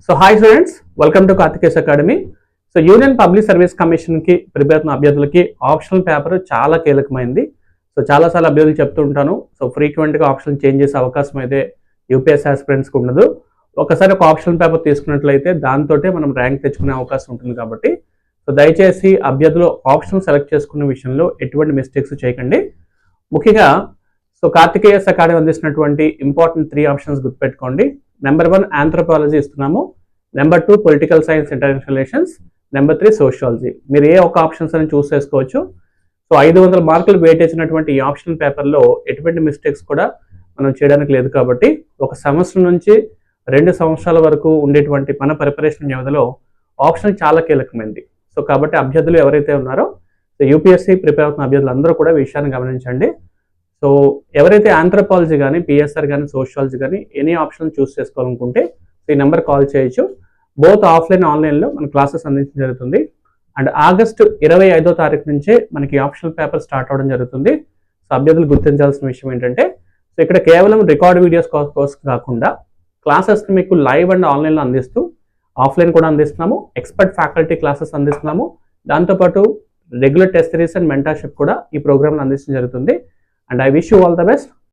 So hi students, welcome to Karthikes academy. So union public service కమిషన్కి prepare అవుతున్న అభ్యర్థులకి optional paper చాలా కీలకమైంది. So చాలాసార్లు అభ్యర్థులు చెప్తూ ఉంటాను. సో ఫ్రీక్వెంట్గా ఆప్షన్ చేంజ్ చేసే అవకాశం అయితే యూపీఎస్ ఆస్పిరెంట్స్కి ఉండదు. ఒకసారి ఒక ఆప్షనల్ పేపర్ తీసుకున్నట్లయితే దాంతో మనం ర్యాంక్ తెచ్చుకునే అవకాశం ఉంటుంది. కాబట్టి సో దయచేసి అభ్యర్థులు ఆప్షన్ సెలెక్ట్ చేసుకునే విషయంలో ఎటువంటి మిస్టేక్స్ చేయకండి. ముఖ్యంగా సో కార్తికేయస్ అకాడమీ అందిస్తున్నటువంటి ఇంపార్టెంట్ 3 ఆప్షన్స్ గుర్తుపెట్టుకోండి. నెంబర్ 1 ఆంథ్రోపాలజీ ఇస్తున్నాము, number 2 political science international relations, number 3 sociology. మీరు ఏ ఒక్క ఆప్షన్స్ అని చూస్ చేసుకోవచ్చు. సో 500 మార్కులు వెయిటేజ్ ఉన్నటువంటి ఈ ఆప్షనల్ పేపర్లో ఎటువంటి మిస్టేక్స్ కూడా మనం చేయడానికి లేదు. కాబట్టి ఒక సంవత్సరం నుంచి 2 సంవత్సరాల వరకు ఉండేటువంటి మన ప్రిపరేషన్ వ్యవధిలో ఆప్షన్ చాలా కీలకమైంది. సో కాబట్టి అభ్యర్థులు ఎవరైతే ఉన్నారో సో యూపీఎస్సీ ప్రిపేర్ అవుతున్న అభ్యర్థులు అందరూ కూడా ఈ విషయాన్ని గమనించండి. సో ఎవరైతే ఆంథ్రోపాలజీ కానీ, పిఎస్ఆర్ కానీ, సోషియాలజీ కానీ ఎనీ ఆప్షన్ చూస్ చేసుకోవాలనుకుంటే ఈ నెంబర్ కాల్ చేయొచ్చు. బోత్ ఆఫ్లైన్ ఆన్లైన్లో మన క్లాసెస్ అందించడం జరుగుతుంది. అండ్ ఆగస్టు 25వ తారీఖు నుంచే మనకి ఆప్షనల్ పేపర్ స్టార్ట్ అవ్వడం జరుగుతుంది. సో అభ్యర్థులు గుర్తించాల్సిన విషయం ఏంటంటే సో ఇక్కడ కేవలం రికార్డ్ వీడియోస్ కోసం కాకుండా క్లాసెస్ని మీకు లైవ్ అండ్ ఆన్లైన్లో అందిస్తూ ఆఫ్లైన్ కూడా అందిస్తున్నాము, ఎక్స్పర్ట్ ఫ్యాకల్టీ క్లాసెస్ అందిస్తున్నాము. దాంతోపాటు regular test series and mentorship కూడా ఈ ప్రోగ్రామ్లో అందించడం జరుగుతుంది. And I wish you all the best.